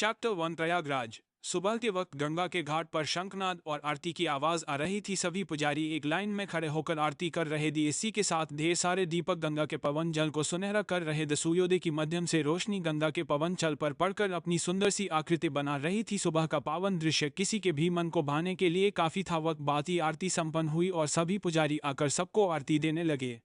Chapter 1 Prayagraj. सुबह के वक्त गंगा के घाट पर शंखनाद और आरती की आवाज आ रही थी। सभी पुजारी एक लाइन में खड़े होकर आरती कर रहे थे। इसी के साथ ढेर सारे दीपक गंगा के पवन जल को सुनहरा कर रहे थे। सूर्योदय की मध्यम से रोशनी गंगा के पवन जल पर पड़कर अपनी सुंदर सी आकृति बना रही थी। सुबह का पावन दृश्य किसी के भी मन को भाने के लिए काफी था। वक्त बाद ही आरती संपन्न हुई और सभी पुजारी आकर सबको आरती देने लगे।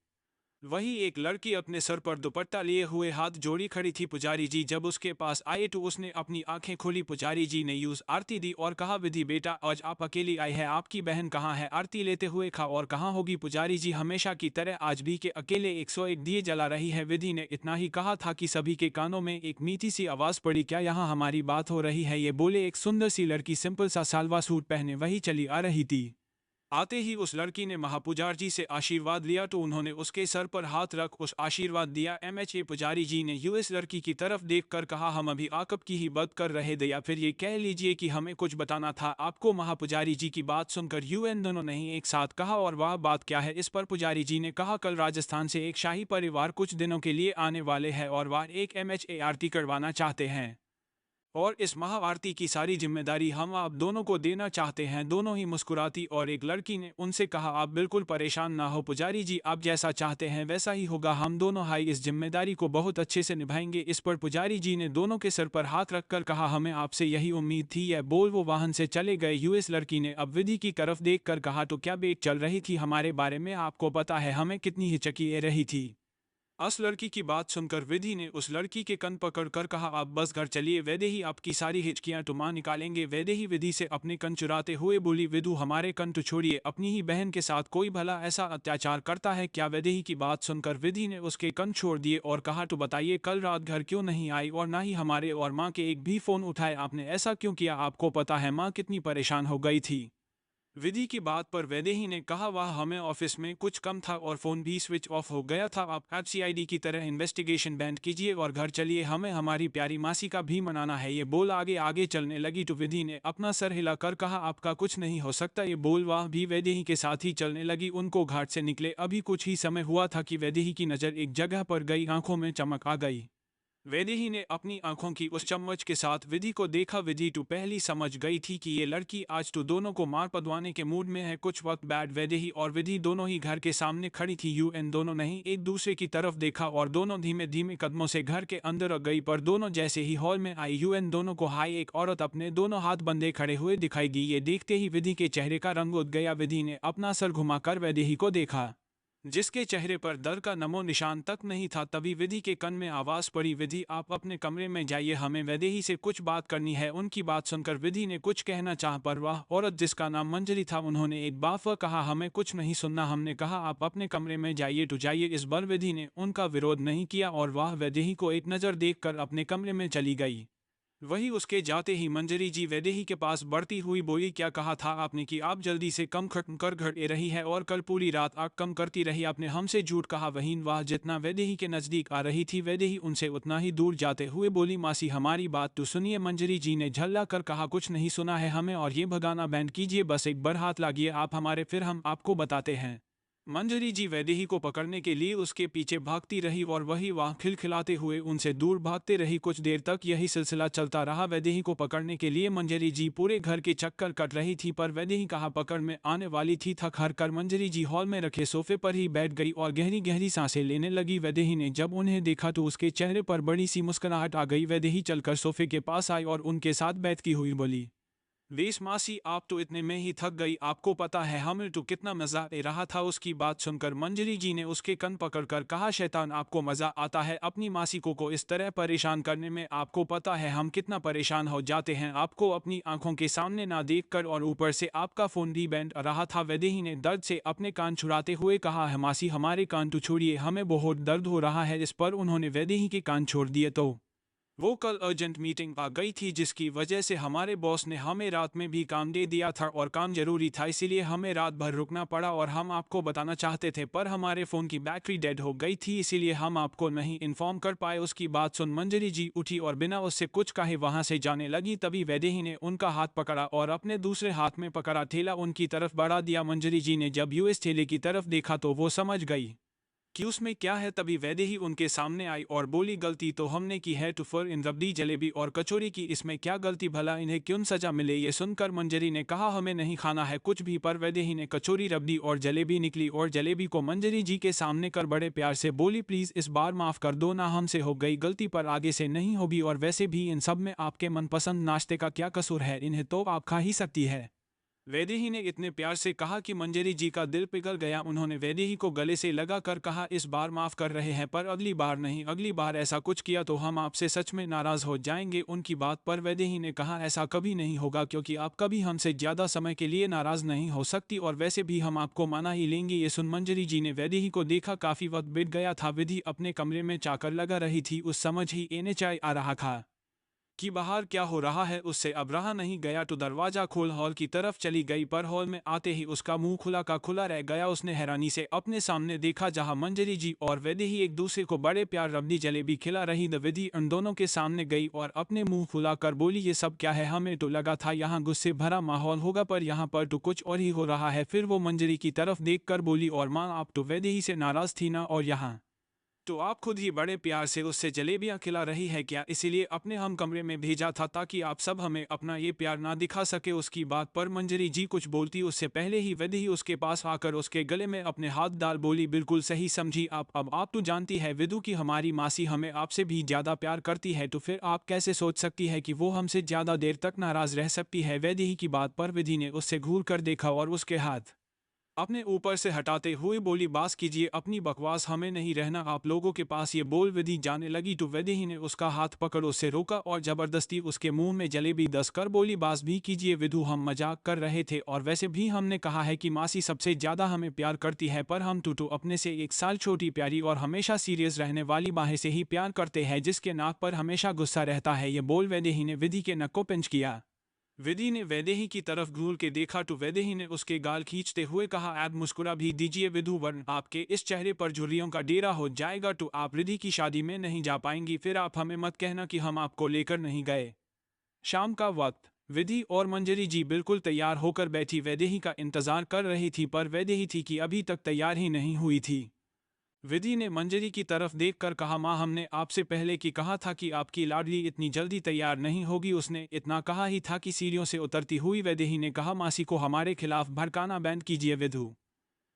वही एक लड़की अपने सर पर दुपट्टा लिए हुए हाथ जोड़ी खड़ी थी। पुजारी जी जब उसके पास आए तो उसने अपनी आंखें खोली। पुजारी जी ने यूज आरती दी और कहा, विधि बेटा आज आप अकेली आई है, आपकी बहन कहाँ है? आरती लेते हुए कहा, और कहाँ होगी पुजारी जी, हमेशा की तरह आज भी के अकेले 101 दिए जला रही है। विधि ने इतना ही कहा था कि सभी के कानों में एक मीठी सी आवाज पड़ी, क्या यहाँ हमारी बात हो रही है? ये बोले एक सुंदर सी लड़की सिंपल सा सालवा सूट पहने वही चली आ रही थी। आते ही उस लड़की ने महापुजारी जी से आशीर्वाद लिया तो उन्होंने उसके सर पर हाथ रख उस आशीर्वाद दिया। एमएचए पुजारी जी ने यूएस लड़की की तरफ देखकर कहा, हम अभी आकब की ही बात कर रहे थे, या फिर ये कह लीजिए कि हमें कुछ बताना था आपको। महापुजारी जी की बात सुनकर यूएन दोनों ने ही एक साथ कहा, और वह बात क्या है? इस पर पुजारी जी ने कहा, कल राजस्थान से एक शाही परिवार कुछ दिनों के लिए आने वाले हैं और वह एक एमएचए आरती करवाना चाहते हैं और इस महाआरती की सारी जिम्मेदारी हम आप दोनों को देना चाहते हैं। दोनों ही मुस्कुराती और एक लड़की ने उनसे कहा, आप बिल्कुल परेशान ना हो पुजारी जी, आप जैसा चाहते हैं वैसा ही होगा, हम दोनों हाई इस जिम्मेदारी को बहुत अच्छे से निभाएंगे। इस पर पुजारी जी ने दोनों के सर पर हाथ रखकर कहा, हमें आपसे यही उम्मीद थी। यह बोल वो वाहन से चले गए। यूएस लड़की ने अब विधि की तरफ देखकर कहा, तो क्या बेट चल रही थी हमारे बारे में? आपको पता है हमें कितनी हिचकिए रही थी। उस लड़की की बात सुनकर विधि ने उस लड़की के कन पकड़कर कहा, आप बस घर चलिए, वैदे ही आपकी सारी हिचकियां टुमा निकालेंगे। वैदे ही विधि से अपने कन चुराते हुए बोली, विधु हमारे कन तो छोड़िए, अपनी ही बहन के साथ कोई भला ऐसा अत्याचार करता है क्या? वैदे ही की बात सुनकर विधि ने उसके कन छोड़ दिए और कहा, तो बताइए कल रात घर क्यों नहीं आई और ना ही हमारे और माँ के एक भी फोन उठाए? आपने ऐसा क्यों किया? आपको पता है माँ कितनी परेशान हो गई थी। विधि की बात पर वैदेही ने कहा, वह हमें ऑफिस में कुछ कम था और फोन भी स्विच ऑफ हो गया था। आप सीआईडी की तरह इन्वेस्टिगेशन बैंड कीजिए और घर चलिए, हमें हमारी प्यारी मासी का भी मनाना है। ये बोल आगे आगे चलने लगी तो विधि ने अपना सर हिलाकर कहा, आपका कुछ नहीं हो सकता। ये बोल वह भी वैदेही के साथ ही चलने लगी। उनको घाट से निकले अभी कुछ ही समय हुआ था कि वैदेही की नजर एक जगह पर गई, आंखों में चमक आ गई। वैदेही ने अपनी आंखों की उस चम्मच के साथ विधि को देखा। विधि तो पहली समझ गई थी कि ये लड़की आज तो दोनों को मार पदवाने के मूड में है। कुछ वक्त बाद वैदेही और विधि दोनों ही घर के सामने खड़ी थी। यूएन दोनों ने ही एक दूसरे की तरफ देखा और दोनों धीमे धीमे कदमों से घर के अंदर आ गई। पर दोनों जैसे ही हॉल में आई, यूएन दोनों को हाई एक औरत अपने दोनों हाथ बंधे खड़े हुए दिखाई दी। ये देखते ही विधि के चेहरे का रंग उड़ गया। विधि ने अपना सर घुमाकर वैदेही को देखा, जिसके चेहरे पर डर का नमो निशान तक नहीं था। तभी विधि के कान में आवाज पड़ी, विधि आप अपने कमरे में जाइए, हमें वैदेही से कुछ बात करनी है। उनकी बात सुनकर विधि ने कुछ कहना चाहा पर वह औरत जिसका नाम मंजरी था उन्होंने एक बार कहा, हमें कुछ नहीं सुनना। हमने कहा आप अपने कमरे में जाइए तो जाइए। इस बार विधि ने उनका विरोध नहीं किया और वह वैदेही को एक नज़र देखकर अपने कमरे में चली गई। वही उसके जाते ही मंजरी जी वैदेही के पास बढ़ती हुई बोली, क्या कहा था आपने कि आप जल्दी से कम खत्म कर घर ए रही है और कल पूरी रात आग कम करती रही? आपने हमसे झूठ कहा। वहीं वह जितना वैदेही के नजदीक आ रही थी वैदेही उनसे उतना ही दूर जाते हुए बोली, मासी हमारी बात तो सुनिए। मंजरी जी ने झल्ला कर कहा, कुछ नहीं सुना है हमें, और ये भगाना बैंड कीजिए, बस एक बार हाथ लागिए आप हमारे, फिर हम आपको बताते हैं। मंजरी जी वैदेही को पकड़ने के लिए उसके पीछे भागती रही और वही वह खिलखिलाते हुए उनसे दूर भागते रही। कुछ देर तक यही सिलसिला चलता रहा। वैदेही को पकड़ने के लिए मंजरी जी पूरे घर के चक्कर कट रही थी पर वैदेही कहाँ पकड़ में आने वाली थी। थक हार कर मंजरी जी हॉल में रखे सोफे पर ही बैठ गई और गहरी गहरी सांसें लेने लगी। वैदेही ने जब उन्हें देखा तो उसके चेहरे पर बड़ी सी मुस्कुराहट आ गई। वैदेही चलकर सोफे के पास आई और उनके साथ बैठती हुई बोली, वेश मासी आप तो इतने में ही थक गई, आपको पता है हमें तो कितना मजा ले रहा था। उसकी बात सुनकर मंजरी जी ने उसके कन पकड़कर कहा, शैतान आपको मजा आता है अपनी मासी को इस तरह परेशान करने में? आपको पता है हम कितना परेशान हो जाते हैं आपको अपनी आंखों के सामने ना देखकर, और ऊपर से आपका फोन भी बैंड रहा था। वैदेही ने दर्द से अपने कान छुड़ाते हुए कहा, है मासी हमारे कान तो छोड़िए, हमें बहुत दर्द हो रहा है। इस पर उन्होंने वैदेही के कान छोड़ दिए तो वो कल अर्जेंट मीटिंग आ गई थी जिसकी वजह से हमारे बॉस ने हमें रात में भी काम दे दिया था और काम जरूरी था, इसीलिए हमें रात भर रुकना पड़ा। और हम आपको बताना चाहते थे पर हमारे फ़ोन की बैटरी डेड हो गई थी, इसीलिए हम आपको नहीं इन्फॉर्म कर पाए। उसकी बात सुन मंजरी जी उठी और बिना उससे कुछ कहे वहां से जाने लगी। तभी वैदेही ने उनका हाथ पकड़ा और अपने दूसरे हाथ में पकड़ा ठेला उनकी तरफ बढ़ा दिया। मंजरी जी ने जब यूएस ठेले की तरफ देखा तो वो समझ गई कि उसमें क्या है। तभी वैदेही उनके सामने आई और बोली, गलती तो हमने की है, टुफर इन रबड़ी जलेबी और कचौरी की, इसमें क्या गलती, भला इन्हें क्यों सजा मिले। ये सुनकर मंजरी ने कहा, हमें नहीं खाना है कुछ भी। पर वैदेही ने कचौरी, रबड़ी और जलेबी निकली और जलेबी को मंजरी जी के सामने कर बड़े प्यार से बोली, प्लीज इस बार माफ कर दो ना, हमसे हो गई गलती पर आगे से नहीं होगी। और वैसे भी इन सब में आपके मनपसंद नाश्ते का क्या कसूर है, इन्हें तो आप खा ही सकती है। वैदेही ने इतने प्यार से कहा कि मंजरी जी का दिल पिघल गया। उन्होंने वैदेही को गले से लगा कर कहा, इस बार माफ कर रहे हैं पर अगली बार नहीं, अगली बार ऐसा कुछ किया तो हम आपसे सच में नाराज हो जाएंगे। उनकी बात पर वैदेही ने कहा, ऐसा कभी नहीं होगा क्योंकि आप कभी हमसे ज्यादा समय के लिए नाराज नहीं हो सकती और वैसे भी हम आपको माना ही लेंगे। ये सुन मंजरी जी ने वैदेही को देखा, काफी वक्त बीत गया था। विधि अपने कमरे में चाकर लगा रही थी, उस समझ ही एने चाय आ रहा था कि बाहर क्या हो रहा है। उससे अब रहा नहीं गया तो दरवाजा खोल हॉल की तरफ चली गई, पर हॉल में आते ही उसका मुंह खुला का खुला रह गया। उसने हैरानी से अपने सामने देखा जहां मंजरी जी और वैदेही एक दूसरे को बड़े प्यार रबड़ी जलेबी खिला रही। विधि उन दोनों के सामने गई और अपने मुंह फुला कर बोली, ये सब क्या है, हमें तो लगा था यहाँ गुस्से भरा माहौल होगा पर यहाँ पर तो कुछ और ही हो रहा है। फिर वो मंजरी की तरफ देख कर बोली, और माँ आप तो वैदेही से नाराज थी ना, और यहाँ तो आप खुद ही बड़े प्यार से उससे जलेबियां खिला रही है क्या, इसीलिए अपने हम कमरे में भेजा था ताकि आप सब हमें अपना ये प्यार ना दिखा सके। उसकी बात पर मंजरी जी कुछ बोलती उससे पहले ही वैदेही उसके पास आकर उसके गले में अपने हाथ डाल बोली, बिल्कुल सही समझी आप। अब आप तो जानती है विदु की हमारी मासी हमें आपसे भी ज्यादा प्यार करती है, तो फिर आप कैसे सोच सकती है कि वो हमसे ज्यादा देर तक नाराज रह सकती है। वैदेही की बात पर विधि ने उससे घूर कर देखा और उसके हाथ अपने ऊपर से हटाते हुए बोली, बास कीजिए अपनी बकवास, हमें नहीं रहना आप लोगों के पास। ये बोल विधि जाने लगी तो वैदेही ने उसका हाथ पकड़ उससे रोका और जबरदस्ती उसके मुंह में जलेबी दस कर बोली, बास भी कीजिए विधु, हम मजाक कर रहे थे और वैसे भी हमने कहा है कि मासी सबसे ज्यादा हमें प्यार करती है, पर हम टूटू अपने से 1 साल छोटी प्यारी और हमेशा सीरियस रहने वाली बाहें से ही प्यार करते हैं जिसके नाक पर हमेशा गुस्सा रहता है। ये बोल वैदेही ने विधि के नक को पिंच किया। विधि ने वैदेही की तरफ घूर के देखा तो वैदेही ने उसके गाल खींचते हुए कहा, ऐड मुस्कुरा भी दीजिए विधु, वरन आपके इस चेहरे पर झुर्रियों का डेरा हो जाएगा तो आप रिधि की शादी में नहीं जा पाएंगी। फिर आप हमें मत कहना कि हम आपको लेकर नहीं गए। शाम का वक्त, विधि और मंजरी जी बिल्कुल तैयार होकर बैठी वैदेही का इंतजार कर रही थी, पर वैदेही थी कि अभी तक तैयार ही नहीं हुई थी। विधि ने मंजरी की तरफ देखकर कहा, माँ हमने आपसे पहले की कहा था कि आपकी लाडली इतनी जल्दी तैयार नहीं होगी। उसने इतना कहा ही था कि सीढ़ियों से उतरती हुई वैदेही ने कहा, मासी को हमारे खिलाफ भड़काना बैंड कीजिए विधु।